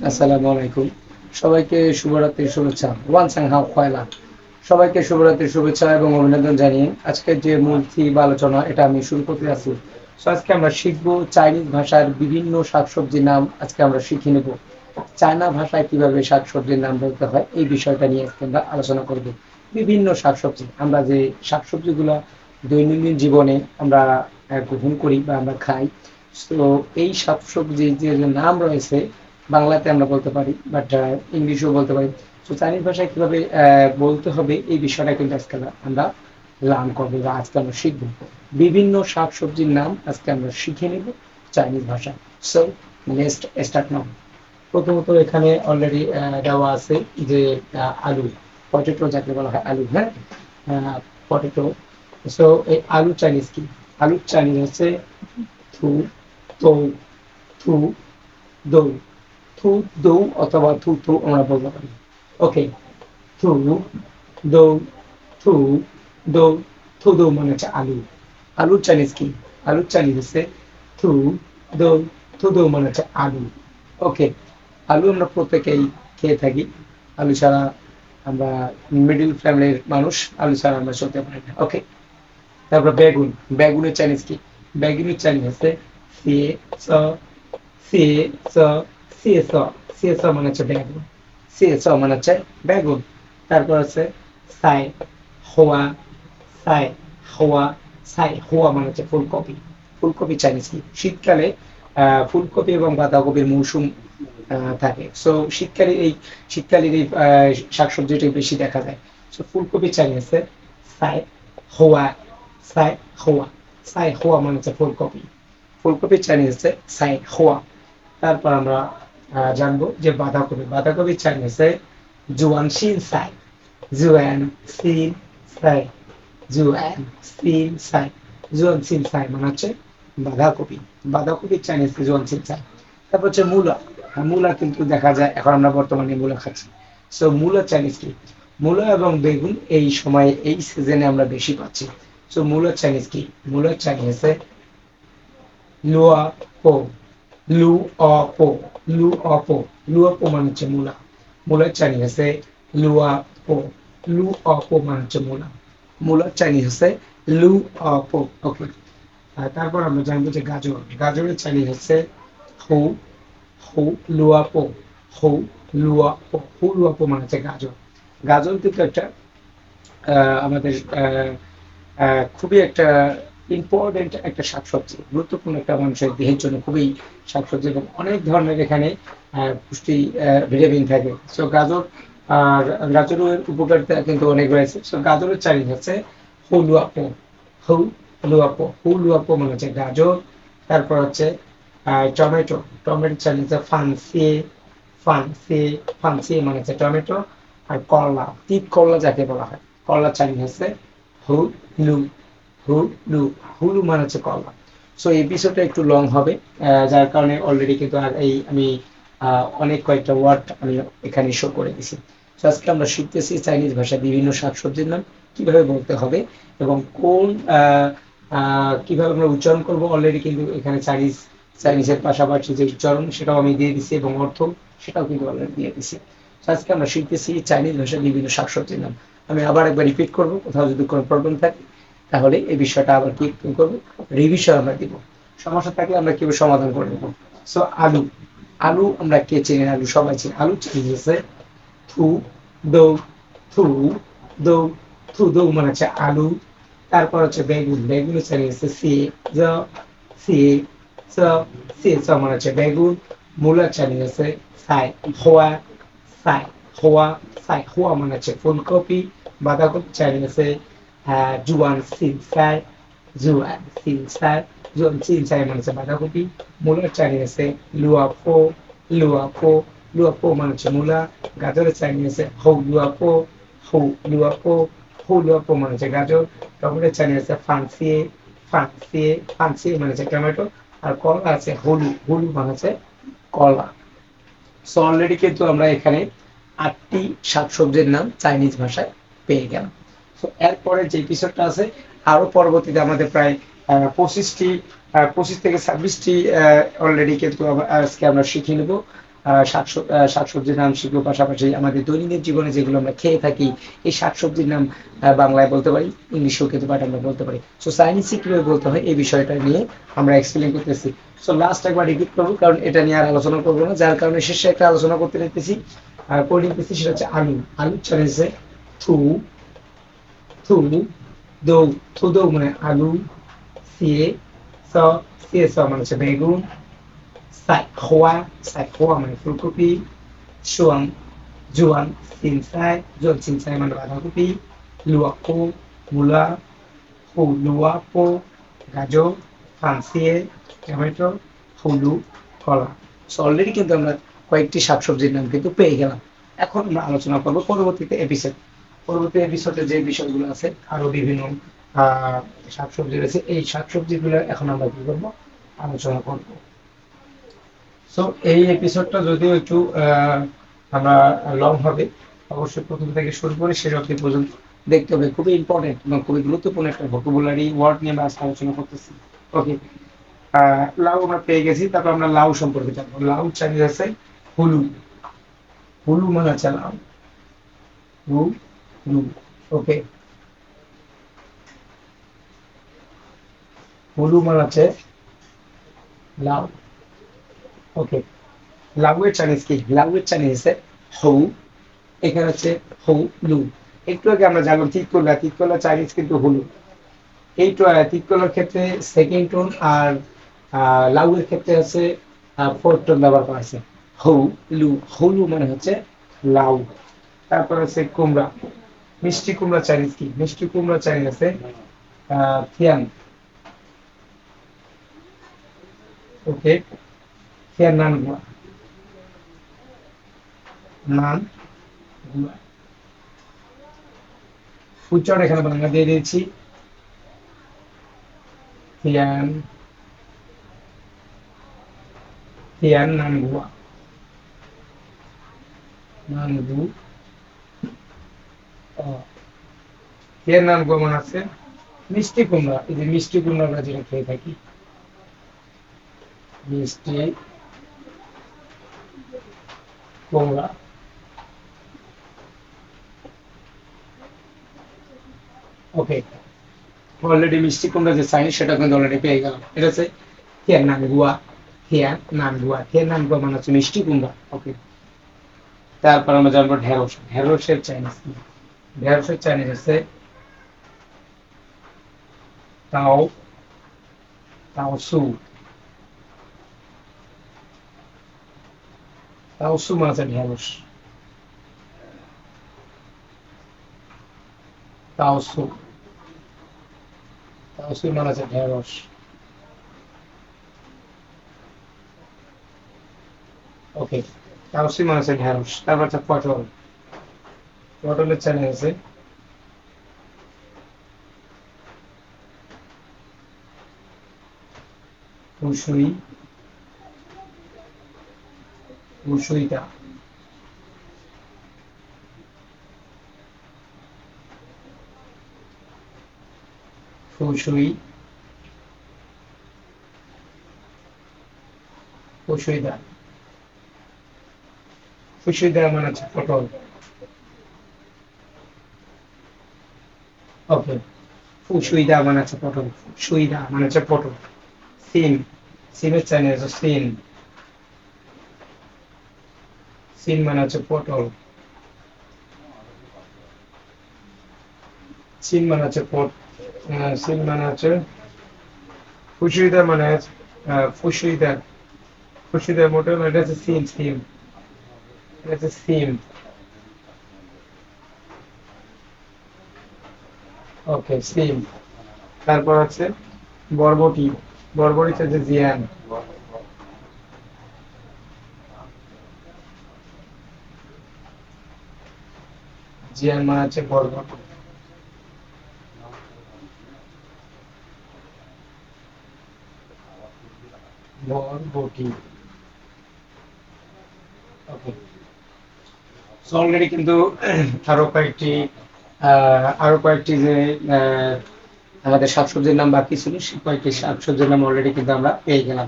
আসসালামু আলাইকুম। সবাইকে শুভরাত্রির শুভেচ্ছা। ওয়ান সাং হাও খয়লা। সবাইকে শুভরাত্রির শুভেচ্ছা এবং অভিনন্দন জানিয়ে আজকের যে মূল থিম আলোচনা এটা আমি শুরু করতে যাচ্ছি। সো আজকে আমরা শিখবো চাইনিজ ভাষার বিভিন্ন শাকসবজির নাম আজকে আমরা শিখে নেব। চায়না ভাষায় কিভাবে শাকসবজির নাম বলতে হয় এই বিষয়টা নিয়ে আজকে আমরা আলোচনা করব। বিভিন্ন শাকসবজি আমরা যে শাকসবজিগুলো দৈনন্দিন জীবনে আমরা গ্রহণ করি বা আমরা খাই, তো এই শাকসবজির যে যে নাম রয়েছে বাংলাতে আমরা বলতে পারি, বাট ইংলিশেও বলতে পারি। তো চাইনিজ ভাষায় কিভাবে বলতে হবে এই বিষয়টা কিন্তু আজকে আমরা লার্ন করবো বা আজকে আমরা শিখবো। বিভিন্ন শাকসবজির নাম আজকে আমরা শিখে নেব চাইনিজ ভাষায়। So let's start now. প্রথমত এখানে অলরেডি দেওয়া আছে যে আলু, পটেটো যাকে বলা হয় আলু, হ্যাঁ, পটেটো। সো এই আলু চাইনিজ কি? আলু চাইনিজ হচ্ছে থু, তো, থু, দৌ। থু, দৌ অথবা থু থু আমরা বলতে পারি। ওকে, থু, দৌ, থু, দৌ। থু দৌ মানে হচ্ছে আলু। আলুর চাইনিজ কি? আলুর চাইনিজ হচ্ছে থু, দৌ। থু দৌ মানে হচ্ছে আলু। ওকে, আলু আমরা প্রত্যেকেই খেয়ে থাকি। আলু ছাড়া আমরা মিডিল ফ্যামিলির মানুষ, আলু ছাড়া আমরা চলতে পারি না। ওকে, তারপর বেগুন। বেগুনের চাইনিজ কি? বেগুনের চাইনিজ হচ্ছে সিয়ে স, সিয়ে স, সিয়ে স। সিয়ে স মানে হচ্ছে বেগুন। সিয়ে স মানে হচ্ছে বেগুন। তারপর হচ্ছে সাই হোয়া, সাই হোয়া। সাই হোয়া মানে হচ্ছে ফুলকপি। ফুলকপি চাইনিজ কি? শীতকালে ফুলকপি এবং বাঁধাকপির মৌসুম থাকে। সো শীতকালীন এই শাকসবজিটা বেশি দেখা যায়। সো ফুলকপি চাইনিজ সাই হোয়া, সাই হোয়া। সাই হোয়া মানে হচ্ছে ফুলকপি। ফুলকপির চাইনিজ হচ্ছে সাই হোয়া। তারপর আমরা জানবো যে বাঁধাকপি। বাঁধাকপির চাইনিজ হচ্ছে জুয়ান শিন সাই, জুয়ান সিন সাই, জুয়ান সিন সাই। জুয়ান সিন সাই মানে হচ্ছে বাঁধাকপি। বাঁধাকপির চাইনিজ জুয়ান সিন সাই। তারপর হচ্ছে মূলা। মূলা কিন্তু দেখা যায় এখন আমরা বর্তমানে মূলা খাচ্ছি। সো মূলা চাইনিজ কি? মূলা এবং বেগুন এই সময়ে এই সিজনে আমরা বেশি পাচ্ছি। সো মূলা চাইনিজ কি? মূলা চাইনিজ হচ্ছে লুয়া পো, লু অ পো, লু অ পো। লুয়া পো মানে হচ্ছে মূলা। মূলার চাইনিজ হচ্ছে লুয়া পো, লু অ পো মানে হচ্ছে মূলা। মূলার চাইনিজ হচ্ছে লু অ পো। ওকে, তারপর আমরা জানবো যে গাজর। গাজরের চাইনিজ হচ্ছে হু, হু লুয়াপো, হু লুয়াপো। হু লুয়াপো মানে হচ্ছে গাজর। গাজর কিন্তু একটা আমাদের খুবই একটা ইম্পর্টেন্ট একটা শাকসবজি, গুরুত্বপূর্ণ একটা মানুষের দেহের জন্য খুবই শাকসবজি এবং অনেক ধরনের এখানে পুষ্টি ভিটামিন থাকে। সো গাজর আর গাজরের উপকারিতা কিন্তু অনেক রয়েছে। সো গাজরের চাইনিজ হচ্ছে হু লুয়াপো, হু লুয়াপো। হু লুয়াপো মানে হচ্ছে গাজর। তারপর হচ্ছে টমেটো। টমেটো চাইনিজ ফানসিয়ে, ফানসিয়ে। ফানসিয়ে মানে হচ্ছে টমেটো। আর করলা, তিত করলা যাকে বলা হয়, করলা চাইনিজ হচ্ছে হুলু, হুলু। হুলু মানে হচ্ছে কলা। সো এপিসোডটা একটু লং হবে, যার কারণে অলরেডি কিন্তু আর এই আমি অনেক কয়েকটা ওয়ার্ড আমি এখানে শো করে দিছি। তো আজকে আমরা শিখতেছি চাইনিজ ভাষায় বিভিন্ন শাকসবজির নাম কিভাবে বলতে হবে এবং কোন কিভাবে আমরা উচ্চারণ করব। অলরেডি কিন্তু এখানে চাইনিজের পাশাপাশি যে উচ্চারণ সেটাও আমি দিয়ে দিছি এবং অর্থ সেটাও কিন্তু অলরেডি দিয়ে দিছি। তো আজকে আমরা শিখতেছি চাইনিজ ভাষায় বিভিন্ন শাকসবজির নাম। আমি আবার একবার রিপিট করব, কোথাও যদি কোনো প্রবলেম থাকে তাহলে এই বিষয়টা আবার কি করবো, রিভিশন আমরা দিব। সমস্যা থাকলে আমরা কিভাবে সমাধান করে নেবো। সো আলু। আলু আমরা কে চিনি? আলু সবাই চিনি। আলু চিনি হচ্ছে থু দৌ, থু দৌ। থু দৌ মানে হচ্ছে আলু। তারপর হচ্ছে বেগুন। বেগুন চিনি হচ্ছে সি জ, সি স, সি স মানে হচ্ছে বেগুন। মূলা চিনি হচ্ছে সাই হোয়া, সাই হোয়া। সাই হোয়া মানে হচ্ছে ফুলকপি। বাঁধাকপি চিনি হচ্ছে জুয়ান সিন সাই, জুয়ান সিন সাই। জুয়ান সিন সাই মানে হচ্ছে বাঁধাকপি। মূলার চাইনি আছে লুয়াপো, লুয়াপো। লুয়াপো মানে হচ্ছে মূলা। গাজরের চাইনি আছে হৌ লুয়াপো, হৌ লুয়াপো। হৌ লুয়াপো মানে হচ্ছে গাজর। টমেটোর চাইনি আছে ফান্সিয়ে, ফান্সিয়ে। ফান্সিয়ে মানে হচ্ছে টমেটো। আর কলা আছে হলু, হলু মানে হচ্ছে কলা। সো অলরেডি কিন্তু আমরা এখানে ৮টি শাকসবজির নাম চাইনিজ ভাষায় পেয়ে গেলাম। তো এরপরে যে এপিসোডটা আছে আরো পরবর্তীতে আমাদের প্রায় ২৫টি, ২৫ থেকে ২৬টি অলরেডি কিন্তু আজকে আমরা শিখে নেব। শাকসবজির নাম শিখবো, পাশাপাশি আমাদের দৈনন্দিন জীবনে যেগুলো আমরা খেয়ে থাকি এই শাকসবজির নাম বাংলায় বলতে পারি, ইংলিশেও কিন্তু বাট আমরা বলতে পারি। সো সায়েন্সে কিভাবে বলতে হয় এই বিষয়টা নিয়ে আমরা এক্সপ্লেন করতেছি। সো লাস্ট একবার রিপিট করবো, কারণ এটা নিয়ে আর আলোচনা করবো না, যার কারণে শেষে একটা আলোচনা করতে নিতেছি করে নিতেছি, সেটা হচ্ছে আলু। আলু চ্যালেঞ্জে থু থু দৌ, থু দৌ মানে আলু, সিয়ে স, সিয়ে স মানে হচ্ছে বেগুন, সাই খোয়া, সাই খোয়া মানে ফুলকপি, সুয়াং জুয়ান সিনসাই, জুয়ান সিনসাই মানে বাঁধাকপি, লুয়াকো মূলা, ফু লুয়াপো গাজর, ফানসিয়ে টমেটো, ফুলু কলা। সো অলরেডি কিন্তু আমরা কয়েকটি শাকসবজির নাম কিন্তু পেয়ে গেলাম। এখন আমরা আলোচনা করবো পরবর্তীতে এপিসোড, পরবর্তী এপিসোডে যে বিষয়গুলো আছে আরো বিভিন্ন শাকসবজি রয়েছে, এই শাকসবজিগুলো এখন আমরা কি করবো, আলোচনা করবো। সো এই এপিসোডটা যদিও একটু আমরা লং হবে, অবশ্যই প্রথম থেকে শুরু করে শেষ অবধি পর্যন্ত দেখতে হবে। খুবই ইম্পর্টেন্ট এবং খুবই গুরুত্বপূর্ণ একটা ভোকাবুলারি ওয়ার্ড নিয়ে আমরা আজকে আলোচনা করতেছি। ওকে, লাউ আমরা পেয়ে গেছি, তারপর আমরা লাউ সম্পর্কে জানবো। লাউ চাইনিজ আছে হুলু, হুলু মানে আছে লাউ, হু লু। ওকে, হুলু মানে আছে লাউ। ওকে, লাউয়ের চাইনিজ কি? লাউয়ের চাইনিজ আছে হৌ, এখানে হচ্ছে হৌ লু। একটু আগে আমরা জানলাম তিতকলা, তিতকলা চাইনিজ কিন্তু হলু। এই তিতকলার ক্ষেত্রে সেকেন্ড টোন, আর লাউয়ের ক্ষেত্রে আছে ফোর্থ টোন ব্যবহার করা আছে, হৌ লু। হলু মানে হচ্ছে লাউ। তারপর আছে কুমড়া, মিষ্টি কুমড়া চাইনিজ কি? মিষ্টি কুমড়া চাইনিজ আছে থিয়ান। ওকে, থিয়ান নান গুয়া, নান গুয়া। উচ্চারণ এখানে বাংলা দিয়ে দিয়েছি, থিয়ান, থিয়ান নান গুয়া, নান গু। থিয়ান নান গুয়া মানে আছে মিষ্টি কুমড়া। এই যে মিষ্টি কুমড়া আমরা যেটা খেয়ে থাকি, মিষ্টি কুমড়া। ওকে, অলরেডি মিষ্টি কুমড়া যে সাইন সেটা কিন্তু অলরেডি পেয়ে গেলাম। এটা হচ্ছে থিয়ান নান গুয়া, থিয়ান নান গুয়া, থিয়ান নান গুয়া মানে হচ্ছে মিষ্টি কুমড়া। ওকে, তারপর আমরা জানবো ঢেঁড়স। ঢেঁড়সের চাইনিজ কি? ঢেঁড়সের চাইনিজ আছে তাও, তাও সু, তাও সু মানে হচ্ছে ঢেঁড়স, তাও সু, তাও সু মানে হচ্ছে ঢেঁড়স। ওকে, তাও সু মানে হচ্ছে ঢেঁড়স। তারপর হচ্ছে পটল। পটলের চাইনিজ আছে উসুই, উসুইটা। ফুসুই, ফুসুইদা। ফুসুইদা মানে হচ্ছে পটল। ওকে, ফুসুইদা মানে হচ্ছে পটল, সুইদা মানে হচ্ছে পটল। সিম, সিমের চাইনিজ আছে সিন, সিন মানে হচ্ছে পটল, সিন মানে হচ্ছে সিন মানে হচ্ছে ফুসুইদা মানে ফুসুইদা, ফুসুইদা মোটেল, এটা হচ্ছে সিম, সিম, এটা হচ্ছে সিম। ওকে, সিম। তারপর হচ্ছে বরবটি, বরবটি হচ্ছে জিয়ান, জিয়ান মানে হচ্ছে বরবটি, বরবটি। ওকে, অলরেডি কিন্তু আরো কয়েকটি আরো কয়েকটি যে আহ, আমাদের শাকসবজির নাম বাকি ছিল, সেই কয়েকটি শাকসবজির নাম অলরেডি কিন্তু আমরা পেয়ে গেলাম।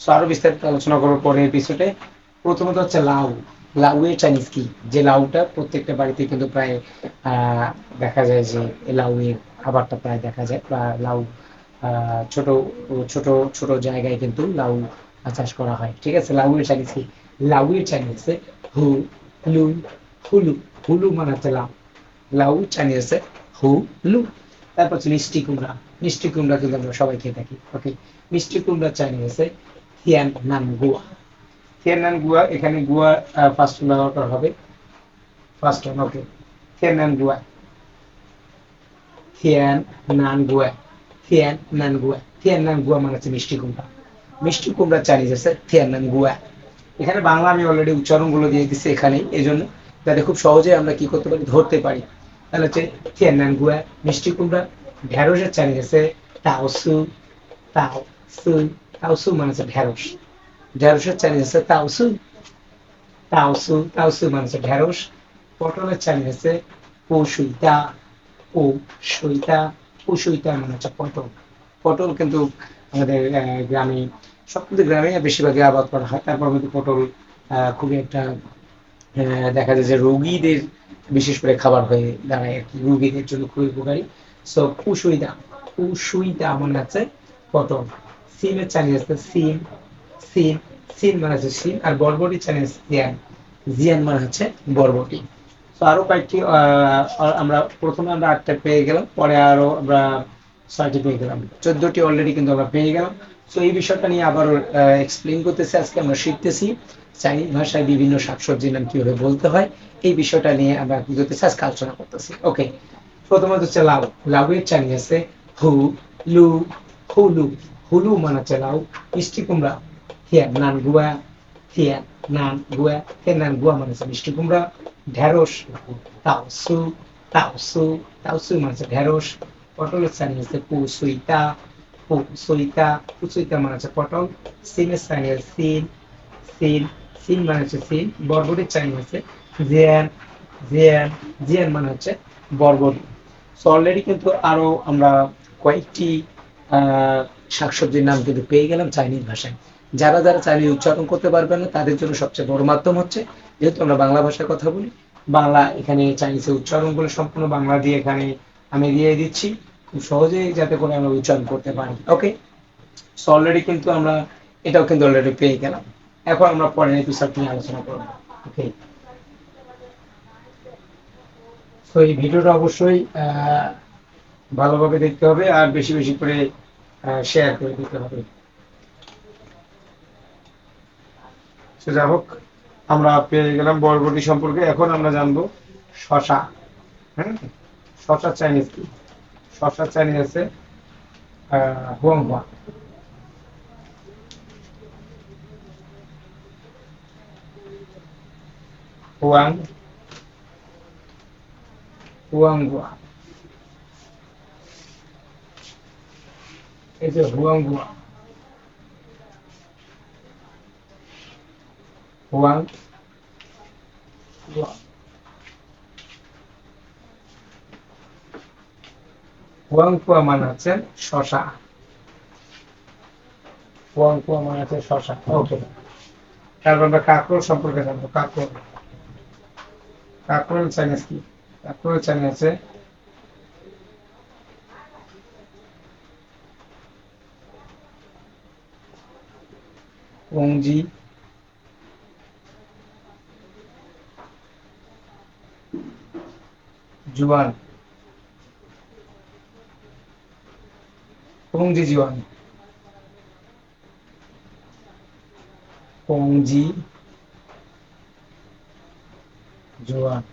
সো আরো বিস্তারিত আলোচনা করবো পরের এপিসোডে। প্রথমত হচ্ছে লাউ। লাউ এর চাইনিজ কি? যে লাউটা প্রত্যেকটা বাড়িতে কিন্তু প্রায় দেখা যায় যে লাউ এর খাবারটা প্রায় দেখা যায়, বা লাউ ছোট ছোট ছোট জায়গায় কিন্তু লাউ চাষ করা হয়। ঠিক আছে, লাউ এর চাইনিজ কি? লাউ এর চাইনিজ হচ্ছে হু লু হুলু। হুলু মানে হচ্ছে লাউ। লাউ চাইনিজ হচ্ছে হু লু। তারপর হচ্ছে মিষ্টি কুমড়া। মিষ্টি কুমড়া কিন্তু আমরা সবাই খেয়ে থাকি। ওকে, মিষ্টি কুমড়া চাইনিজ হচ্ছে হিয়ান নান গুয়া। হিয়ান গুয়া, এখানে গুয়া ফার্স্ট ব্যবহার করা হবে। ফার্স্ট ওয়ান, ওকে। হিয়ান গুয়া, হিয়ান নান গুয়া, হিয়ান নান গুয়া। হিয়ান নান গুয়া মানে হচ্ছে মিষ্টি কুমড়া। মিষ্টি কুমড়া চাইনিজ আছে হিয়ান নান গুয়া। এখানে বাংলা আমি অলরেডি উচ্চারণগুলো দিয়ে দিচ্ছি এখানেই, এই জন্য যাতে খুব সহজে আমরা কি করতে পারি, ধরতে পারি। তাহলে হচ্ছে হিয়ান নান গুয়া মিষ্টি কুমড়া। ঢেঁড়সের চাইনিজ আছে তাওসু। তাও সু। তাওসু মানে হচ্ছে ঢেঁড়স। ঢেঁড়সের চাইনিজ আছে তাওসু। তাওসু। তাওসু মানে হচ্ছে ঢেঁড়স। পটলের চাইনিজ আছে পশুইতা। পশুইতা। পশুইতা মানে হচ্ছে পটল। পটল কিন্তু আমাদের গ্রামে, সব কিন্তু গ্রামে বেশিরভাগই আবাদ করা হয়। তারপর কিন্তু পটল খুবই একটা দেখা যায় যে রোগীদের বিশেষ করে খাবার হয়ে দাঁড়ায় আর কি, রোগীদের জন্য খুবই উপকারী। সো পুষুইদা। পুষুইদা মানে হচ্ছে পটল। সিমের চাইনিজ আছে সিম। সিম। সিম মানে হচ্ছে সিম। আর বরবটি চাইনিজ জিয়ান। জিয়ান মানে হচ্ছে বরবটি। তো আরো কয়েকটি আমরা প্রথমে আমরা 8টা পেয়ে গেলাম, পরে আরো আমরা 6টি পেয়ে গেলাম, 14টি অলরেডি কিন্তু আমরা পেয়ে গেলাম। তো এই বিষয়টা নিয়ে আবার এক্সপ্লেন করতেছি, আজকে আমরা শিখতেছি চাইনিজ ভাষায় বিভিন্ন শাকসবজির নাম কিভাবে বলতে হয়। এই বিষয়টা নিয়ে আমরা কি করতেছি, আজকে আলোচনা করতেছি। ওকে, প্রথমত হচ্ছে লাউ। লাউ এর চাইনিজ আছে হু লু হুলু। হুলু মানে হচ্ছে লাউ। মিষ্টি কুমড়া হিয়ান নান গুয়া। হিয়ান নান গুয়া। হিয়ান নান গুয়া মানে হচ্ছে মিষ্টি কুমড়া। ঢেঁড়স তাওসু। তাওসু। তাওসু মানে হচ্ছে ঢেঁড়স। পটলের চাইনিজ হচ্ছে পুসুইতা। পুসুইতা। পুসুইতা মানে হচ্ছে পটল। সিমের চাইনিজ সিম। সিম। সিম মানে হচ্ছে সিম। বরবটির চাইনিজ হচ্ছে জিয়ান। জিয়ান। জিয়ান মানে হচ্ছে বরবটি। সো অলরেডি কিন্তু আরো আমরা কয়েকটি শাকসবজির নাম কিন্তু পেয়ে গেলাম চাইনিজ ভাষায়। যারা যারা চাইনিজ উচ্চারণ করতে পারবে না তাদের জন্য সবচেয়ে বড় মাধ্যম হচ্ছে, যেহেতু আমরা বাংলা ভাষায় কথা বলি, বাংলা এখানে চাইনিজের উচ্চারণগুলো সম্পূর্ণ বাংলা দিয়ে এখানে আমি দিয়ে দিচ্ছি, খুব সহজেই যাতে করে আমরা উচ্চারণ করতে পারি। ওকে, সো অলরেডি কিন্তু আমরা এটাও কিন্তু অলরেডি পেয়ে গেলাম। এখন আমরা পরের এপিসোড নিয়ে আলোচনা করবো। ওকে, তো এই ভিডিওটা অবশ্যই ভালোভাবে দেখতে হবে আর বেশি বেশি করে শেয়ার করে দিতে হবে। সে যা হোক, আমরা পেয়ে গেলাম বরবটি সম্পর্কে। এখন আমরা জানবো শশা। হ্যাঁ, শশা চাইনিজ কি? শশা চাইনিজ আছে হুয়াংহুয়া। হুয়াং হুয়াংহুয়া। এই যে হুয়াংহুয়া। হুয়াং হুয়া। হুয়াংহুয়া মানে হচ্ছে শশা। হুয়াংহুয়া মানে হচ্ছে শশা। ওকে, তারপর আমরা কাঁকরোল সম্পর্কে জানবো। কাঁকরোল। কাঁকরোল চাইনিজ কি? কাঁকরোল চাইনিজ আছে পংজি জুয়ান। পংজি জুয়ান। পংজি জুয়ান।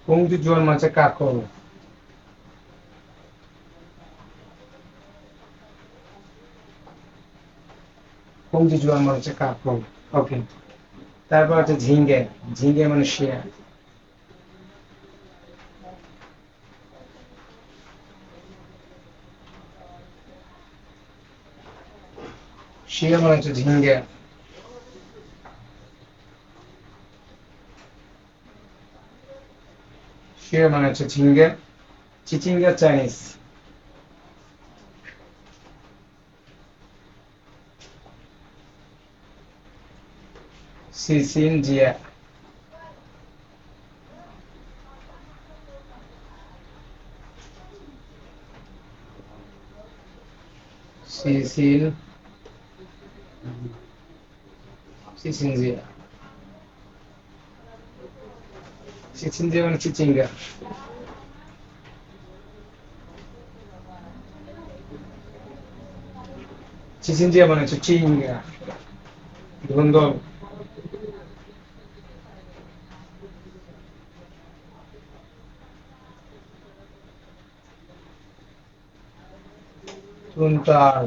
পংজি জুয়ান মানে হচ্ছে কাঁকরোল। পংজি জুয়ান মানে হচ্ছে কাঁকরোল। ওকে, তারপর হচ্ছে ঝিঙ্গে। ঝিঙ্গে মানে শিয়া। শিয়া মানে হচ্ছে ঝিঙ্গে। শিয়া মানে হচ্ছে ঝিঙ্গে। চিচিঙ্গা চাইনিজ। সিসিন জিয়া, সিসিন সিসিন জিয়া, সিসিন জিয়া মানে চিচিঙ্গা। চিচিন জিয়া মানে হচ্ছে চিঙ্গা। ধুন্দল, তুনতার,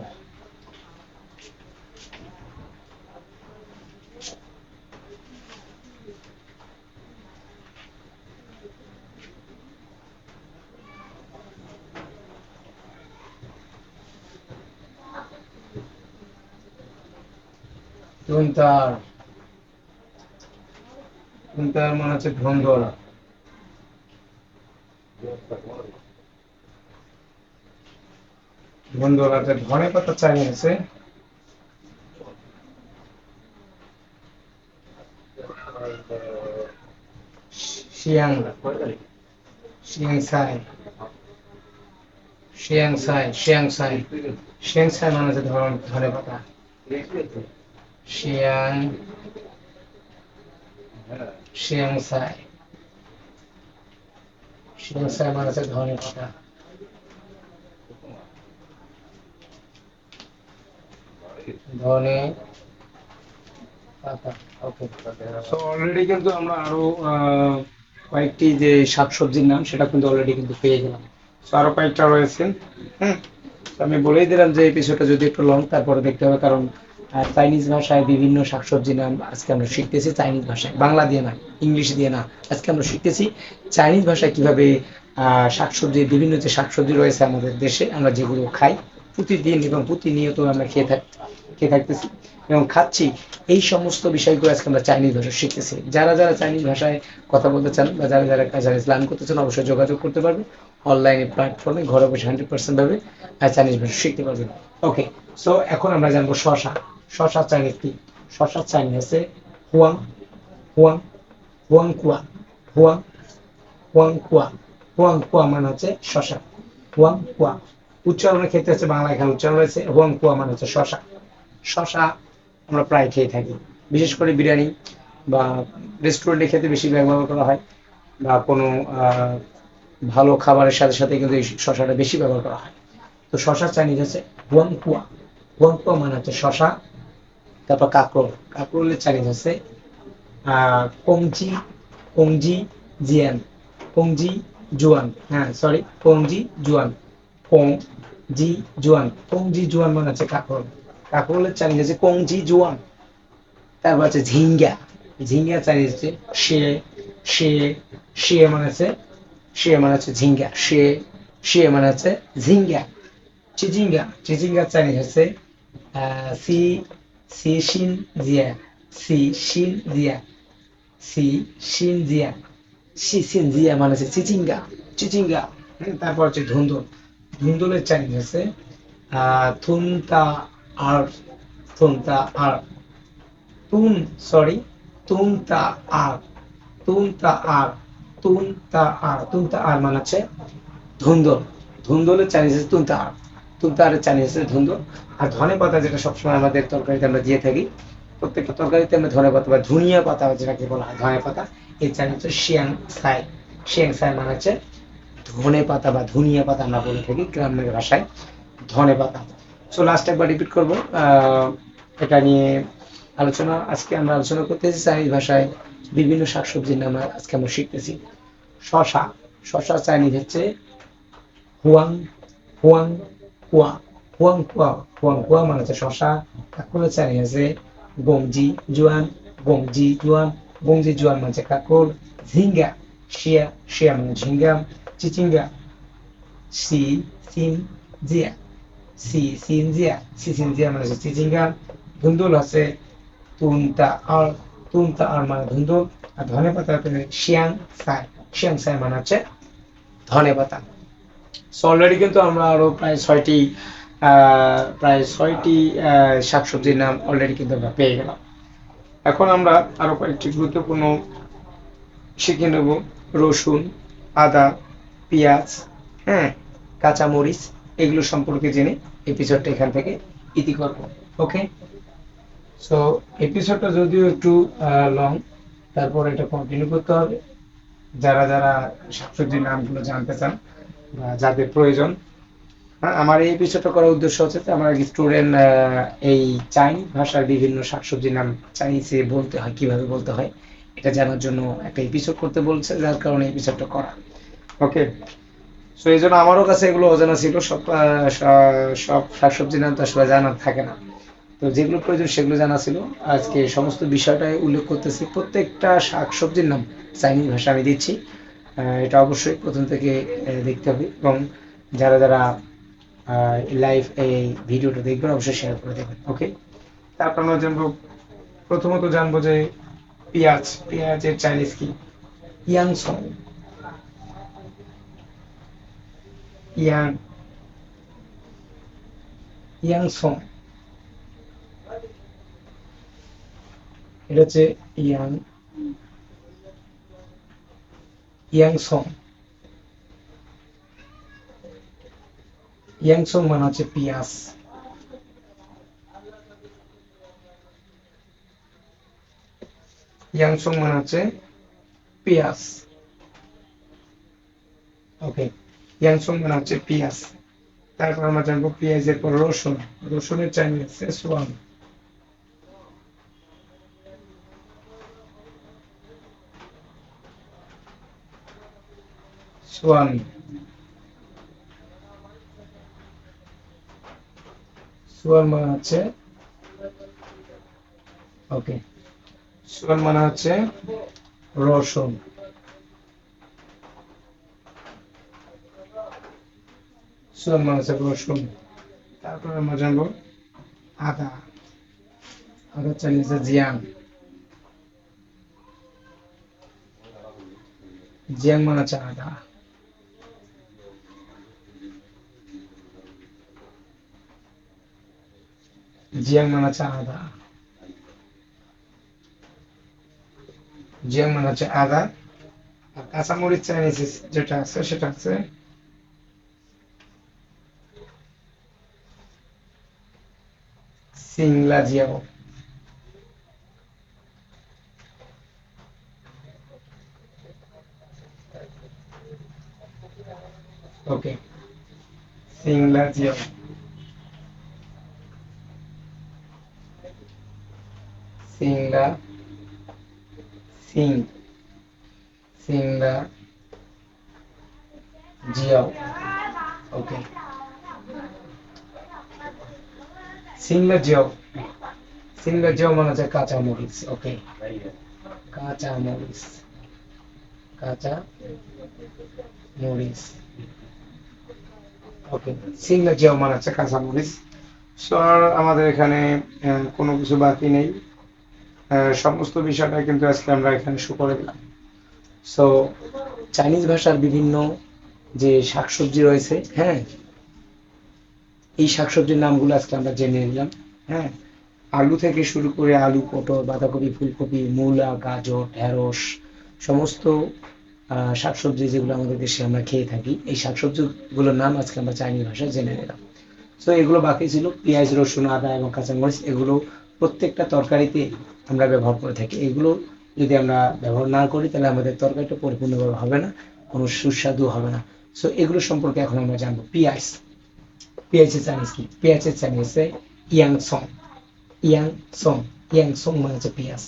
তুনতার, তুনতার মানে হচ্ছে ধুন্দল। ধুন্দল আছে, ধনে পাতা চাই আছে, শিয়াং, শিয়াংসাই, শিয়াংসাই, শিয়াংসাই, শিয়াংসাই মানে হচ্ছে ধনে পাতা। শিয়াং, শিয়াংসাই, শিয়াংসাই মানে হচ্ছে ধনে পাতা। ধনে পাতা, ওকে। তো অলরেডি কিন্তু আমরা আরো কয়েকটি যে শাকসবজির নাম সেটা কিন্তু অলরেডি কিন্তু পেয়ে গেলাম। তো আরো কয়েকটা রয়েছে। হুম। তো আমি বলেই দিলাম যে এপিসোডটা যদি একটু লং তারপরে দেখতে হবে, কারণ চাইনিজ ভাষায় বিভিন্ন শাকসবজির নাম আজকে আমরা শিখতেছি চাইনিজ ভাষায়, বাংলা দিয়ে না, ইংলিশ দিয়ে না। আজকে আমরা শিখতেছি চাইনিজ ভাষায় কিভাবে শাকসবজি, বিভিন্ন যে শাকসবজি রয়েছে আমাদের দেশে আমরা যেগুলো খাই প্রতিদিন এবং প্রতিনিয়ত আমরা খেয়ে থাকতেছি এবং খাচ্ছি, এই সমস্ত বিষয়গুলো আজকে আমরা চাইনিজ ভাষা শিখতেছি। যারা যারা চাইনিজ ভাষায় কথা বলতে চান বা যারা যারা চাইনিজ লার্ন করতে চান অবশ্যই যোগাযোগ করতে পারবেন অনলাইনে প্ল্যাটফর্মে, ঘরে বসে 100% ভাবে চাইনিজ ভাষা শিখতে পারবেন। ওকে, সো এখন আমরা জানবো শশা। শশা চাইনিজ কি? শশা চাইনিজ আছে হুয়াং, হুয়াং, হুয়াং কুয়া, হুয়াং, হুয়াং কুয়া। হুয়াং কুয়া মানে হচ্ছে শশা, হুয়াং কুয়া। উচ্চারণের ক্ষেত্রে হচ্ছে বাংলা এখানে উচ্চারণ রয়েছে, হুয়াং কুয়া মানে হচ্ছে শশা। শশা আমরা প্রায় খেয়ে থাকি, বিশেষ করে বিরিয়ানি বা রেস্টুরেন্টে খেতে বেশি ব্যবহার করা হয়, বা কোনো ভালো খাবারের সাথে সাথে কিন্তু এই শশাটা বেশি ব্যবহার করা হয়। তো শশা চাইনিজ আছে হুয়াংকুয়া, হুয়াংকুয়া মানে হচ্ছে শশা। তারপর কাঁকরোল, কাঁকরোলের চাইনিজ আছে কংজি, কংজি জিয়ান, কংজি জুয়ান, হ্যাঁ সরি কংজি জুয়ান, কং জি জুয়ান, কংজি জুয়ান মানে হচ্ছে কাঁকরোল। কাঁকরোলের চাইনিজ আছে কংজি জুয়ান। তারপর হচ্ছে ঝিঙ্গা, ঝিঙ্গা চাইনিজ হচ্ছে শে, শে, শে মানে হচ্ছে, শে মানে হচ্ছে ঝিঙ্গা, শে, শে মানে হচ্ছে ঝিঙ্গা। চিচিঙ্গা, চিচিঙ্গা চাইনিজ হচ্ছে সি, সি শিন জিয়া, সি শিন জিয়া, সি শিন জিয়া, সি শিন জিয়া মানে হচ্ছে চিচিঙ্গা, চিচিঙ্গা। তারপর হচ্ছে ধুন্দুল, ধুন্দুলের চাইনিজ হচ্ছে থুনতা আর, থুনতা আর, তুন সরি তুনতা আর, তুনতা আর, তুনতা আর, তুনতা আর মানে হচ্ছে ধুন্দল। ধুন্দলের চাইনিজ হচ্ছে তুনতা আর, তুনতা আরের চাইনিজ হচ্ছে ধুন্দল। আর ধনে পাতা যেটা সবসময় আমাদের তরকারিতে আমরা দিয়ে থাকি, প্রত্যেকটা তরকারিতে আমরা ধনে পাতা বা ধনিয়া পাতা যেটাকে বলা হয় ধনে পাতা, এই চাইনিজ হচ্ছে শিয়াং সাই। শিয়াং সাই মানে হচ্ছে ধনে পাতা বা ধনিয়া পাতা আমরা বলে থাকি গ্রামের ভাষায়, ধনে পাতা। সো লাস্ট একবার রিপিট করবো এটা নিয়ে আলোচনা। আজকে আমরা আলোচনা করতেছি চাইনিজ ভাষায় বিভিন্ন শাকসবজির নাম আজকে আমরা শিখতেছি। শশা, শশা চাইনিজ হচ্ছে হুয়াং, হুয়াং কুয়া, হুয়াং কুয়া, হুয়াং কুয়া মানে হচ্ছে শশা। কাকুলের চাইনিজ আছে গংজি জুয়ান, গংজি জুয়ান, গংজি জুয়ান মানে হচ্ছে কাকুল। ঝিঙ্গা, শিয়া, শিয়া মানে ঝিঙ্গা। চিচিঙ্গা, সি সিন জিয়া, সি সিন জিয়া, সি সিন জিয়া মানে হচ্ছে চিচিঙ্গা। ধুন্দুল আছে তুনতা আর, তুনতা আর মানে ধুন্দুল। আর ধনে পাতা শিয়াং সাই, শিয়াং সাই মানে হচ্ছে ধনে পাতা। সো অলরেডি কিন্তু আমরা আরো প্রায় ছয়টি শাকসবজির নাম অলরেডি কিন্তু আমরা পেয়ে গেলাম। এখন আমরা আরো কয়েকটি গুরুত্বপূর্ণ শিখে নেব। রসুন, আদা, পেঁয়াজ, হ্যাঁ, কাঁচামরিচ, এগুলো সম্পর্কে জেনে এপিসোডটা এখান থেকে ইতি করব। ওকে, সো এপিসোডটা যদিও একটু লং, তারপর এটা কন্টিনিউ করতে হবে। যারা যারা শাকসবজির নামগুলো জানতে চান বা যাদের প্রয়োজন, হ্যাঁ, আমার এই এপিসোডটা করার উদ্দেশ্য হচ্ছে যে আমার স্টুডেন্ট এই চাইনিজ ভাষার বিভিন্ন শাকসবজির নাম চাইনিজে বলতে হয়, কিভাবে বলতে হয়, এটা জানার জন্য একটা এপিসোড করতে বলছে, যার কারণে এপিসোডটা করা। ওকে, সো এই জন্য আমারও কাছে এগুলো অজানা ছিল। সব শাকসবজির নাম তো আসলে জানা থাকে না, তো যেগুলো প্রয়োজন সেগুলো জানা ছিল। আজকে সমস্ত বিষয়টাই উল্লেখ করতেছি, প্রত্যেকটা শাকসবজির নাম চাইনিজ ভাষা আমি দিচ্ছি। এটা অবশ্যই প্রথম থেকে দেখতে হবে, এবং যারা যারা লাইভ এই ভিডিওটা দেখবেন অবশ্যই শেয়ার করে দেবেন। ওকে, তারপর আমরা জানবো, প্রথমত জানবো যে পেঁয়াজের চাইনিজ কি। ইয়াংসং, ইয়াং ইয়াংসং, এটা হচ্ছে ইয়াং ইয়াংসং। ইয়াংসং মানে হচ্ছে পিয়াজ। ইয়াংসং মানে হচ্ছে পেঁয়াজ। ওকে, ইয়াংসং মানে হচ্ছে পেঁয়াজ। তারপর আমরা জানবো পেঁয়াজের পর রসুন। রসুনের চাইনিজ হচ্ছে সোয়ান। সোয়ান, সোয়ান মানে হচ্ছে, ওকে, সোয়ান মানে হচ্ছে রসুন। সোয়ান মানে হচ্ছে রসুন। তারপর আমরা জানবো আদা। আদা চাইনিজ হচ্ছে জিয়াং। জিয়াং মানে হচ্ছে আদা। জিয়াং মানে হচ্ছে আদা। জিয়াং মানে হচ্ছে আদা। আর কাঁচামরিচ চাইনিজ যেটা আছে সেটা হচ্ছে সিংলা জিয়াও। ওকে, সিংলা জিয়াও, সিংলা, সিং সিংলা জিয়াও। ওকে, সিংলা জিয়াও। সিংলা জিয়াও মানে হচ্ছে কাঁচা মরিচ। ওকে, কাঁচা মরিচ, কাঁচা মরিচ। ওকে, সিংলা জিয়াও মানে হচ্ছে কাঁচা মরিচ। সো আমাদের এখানে কোনো কিছু বাকি নেই। সমস্ত বিষয়টা কিন্তু আজকে আমরা এখানে শো করে দিলাম। সো চাইনিজ ভাষার বিভিন্ন যে শাকসবজি রয়েছে, হ্যাঁ, এই শাকসবজির নামগুলো আজকে আমরা জেনে নিলাম। হ্যাঁ, আলু থেকে শুরু করে আলু, পটল, বাঁধাকপি, ফুলকপি, মূলা, গাজর, ঢেঁড়স, সমস্ত শাকসবজি যেগুলো আমাদের দেশে আমরা খেয়ে থাকি, এই শাকসবজিগুলোর নাম আজকে আমরা চাইনিজ ভাষায় জেনে নিলাম। তো এগুলো বাকি ছিল পেঁয়াজ, রসুন, আদা এবং কাঁচামরিচ। এগুলো প্রত্যেকটা তরকারিতে আমরা ব্যবহার করে থাকি। এগুলো যদি আমরা ব্যবহার না করি তাহলে আমাদের তরকারিটা পরিপূর্ণভাবে হবে না, কোনো সুস্বাদু হবে না। সো এগুলো সম্পর্কে এখন আমরা জানবো। পেঁয়াজের চাইনিজ কি। পেঁয়াজের চাইনিজ হচ্ছে ইয়াংসং। ইয়াংসং, ইয়াংসং মানে হচ্ছে পেঁয়াজ।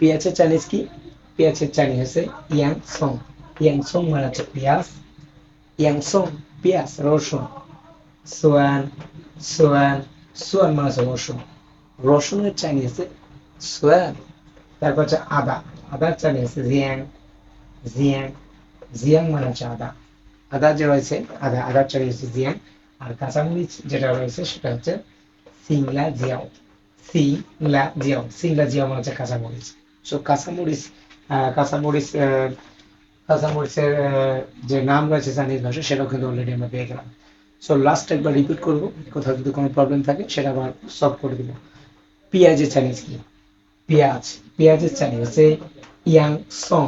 পেঁয়াজের চাইনিজ কি। পেঁয়াজের চাইনিজ হচ্ছে ইয়াংসং। ইয়াংসং মানে হচ্ছে পেঁয়াজ। ইয়াংসং পেঁয়াজ, রসুন। সোয়ান, সোয়ান, সোয়ান মানে হচ্ছে রসুন। রসুনের চাইনিজ হচ্ছে সোয়ান। তারপর হচ্ছে আদা। আদার চাইনিজ হচ্ছে জিয়াং। জিয়াং, জিয়াং মানে হচ্ছে আদা। আদা যে রয়েছে, আদার চাইনিজ হচ্ছে জিয়াং। আর কাঁচামরিচ যেটা রয়েছে সেটা হচ্ছে Singla Xiao. Singla Xiao, Singla Xiao মানে হচ্ছে কাঁচামরিচ। সো কাঁচামরিচ, কাঁচামরিচ, কাঁচামরিচের যে নাম রয়েছে চাইনিজ ভাষা সেটাও কিন্তু অলরেডি আমরা পেয়ে গেলাম। সো লাস্ট একবার রিপিট করবো, কোথাও যদি কোনো প্রবলেম থাকে সেটা আবার সলভ করে দিব। পেঁয়াজের চাইনিজ কি। পেঁয়াজ, পেঁয়াজের চাইনিজ হচ্ছে young song,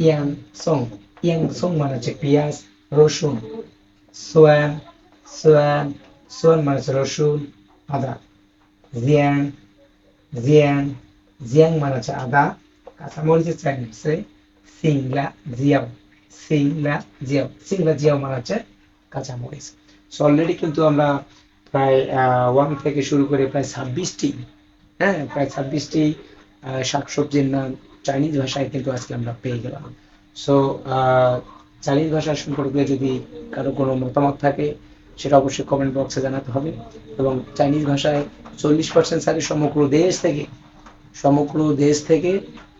young song, young song মানে হচ্ছে পেঁয়াজ, রসুন, সোয়ান, সোয়ান, সোয়ান মানে হচ্ছে রসুন, আদা, জিয়াং, জিয়াং, জিয়াং মানে হচ্ছে আদা, কাঁচামরিচের চাইনিজ হচ্ছে Singla Xiao, Singla Xiao, Singla Xiao মানে হচ্ছে কাঁচামরিচ। সো অলরেডি কিন্তু আমরা প্রায় 1 থেকে শুরু করে প্রায় 26টি, হ্যাঁ প্রায় 26টি শাকসবজির নাম চাইনিজ ভাষায় কিন্তু আজকে আমরা পেয়ে গেলাম। সো চাইনিজ ভাষা সম্পর্কে যদি কারো কোনো মতামত থাকে সেটা অবশ্যই কমেন্ট বক্সে জানাতে হবে। এবং চাইনিজ ভাষায় 40% স্যারের সমগ্র দেশ থেকে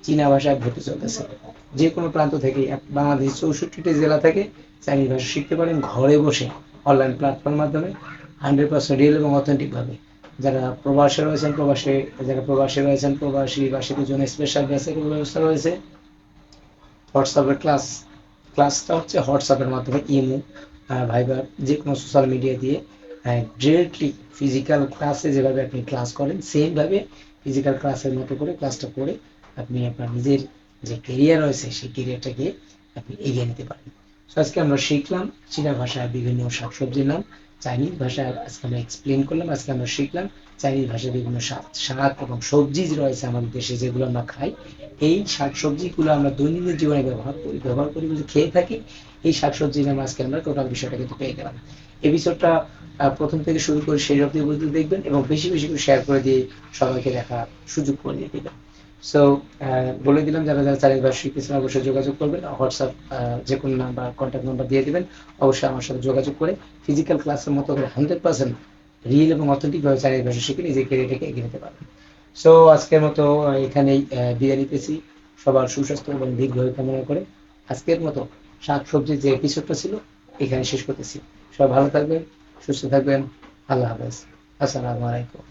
চীনা ভাষায় ভর্তি চলতেছে। যে কোনো প্রান্ত থেকে বাংলাদেশ 64টি জেলা থেকে চাইনিজ ভাষা শিখতে পারেন ঘরে বসে অনলাইন প্ল্যাটফর্মের মাধ্যমে 100% রিয়েল এবং অথেন্টিক ভাবে। যারা প্রবাসে রয়েছেন প্রবাসীদের জন্য স্পেশাল বেসিক ব্যবস্থা রয়েছে। হোয়াটসঅ্যাপের ক্লাসটা হচ্ছে হোয়াটসঅ্যাপের মাধ্যমে, ইমো, ভাইবার, যে কোনো সোশ্যাল মিডিয়া দিয়ে ডিরেক্টলি ফিজিক্যাল ক্লাসে যেভাবে আপনি ক্লাস করেন সেমভাবে ফিজিক্যাল ক্লাসের মতো করে ক্লাসটা করে আপনি আপনার নিজের যে কেরিয়ার রয়েছে সেই কেরিয়ারটাকে আপনি এগিয়ে নিতে পারেন। তো আজকে আমরা শিখলাম চীনা ভাষায় বিভিন্ন শাকসবজির নাম, চাইনিজ ভাষায় আজকে আমরা এক্সপ্লেন করলাম, আজকে আমরা শিখলাম চাইনিজ ভাষায় বিভিন্ন শাক এবং সবজি রয়েছে আমাদের দেশে যেগুলো আমরা খাই। এই শাকসবজিগুলো আমরা দৈনন্দিন জীবনে ব্যবহার করি বলে খেয়ে থাকি। এই শাকসবজির নাম আজকে আমরা টোটাল বিষয়টা কিন্তু পেয়ে গেলাম। এপিসোডটা প্রথম থেকে শুরু করে শেষ অবধি বুঝতে দেখবেন এবং বেশি বেশি করে শেয়ার করে দিয়ে সবাইকে দেখার সুযোগ করে দিয়ে দিবেন। সো বলে দিলাম যারা যারা চাইনিজ ভাষা শিখতেছেন অবশ্যই যোগাযোগ করবেন। হোয়াটসঅ্যাপ যে কোনো নাম্বার, কন্ট্যাক্ট নাম্বার দিয়ে দিবেন। অবশ্যই আমার সাথে যোগাযোগ করে ফিজিক্যাল ক্লাসের মতো করে 100% রিয়েল এবং অথেন্টিক ভাবে চাইনিজ ভাষা শিখে নিজের ক্যারিয়ারটাকে এগিয়ে নিতে পারবেন। সো আজকের মতো এখানেই বিদায় নিতেছি, সবার সুস্বাস্থ্য এবং দীর্ঘায়ু কামনা করে আজকের মতো শাকসবজির যে এপিসোডটা ছিল এখানে শেষ করতেছি। সবাই ভালো থাকবেন, সুস্থ থাকবেন। আল্লাহ হাফেজ। আসসালামু আলাইকুম।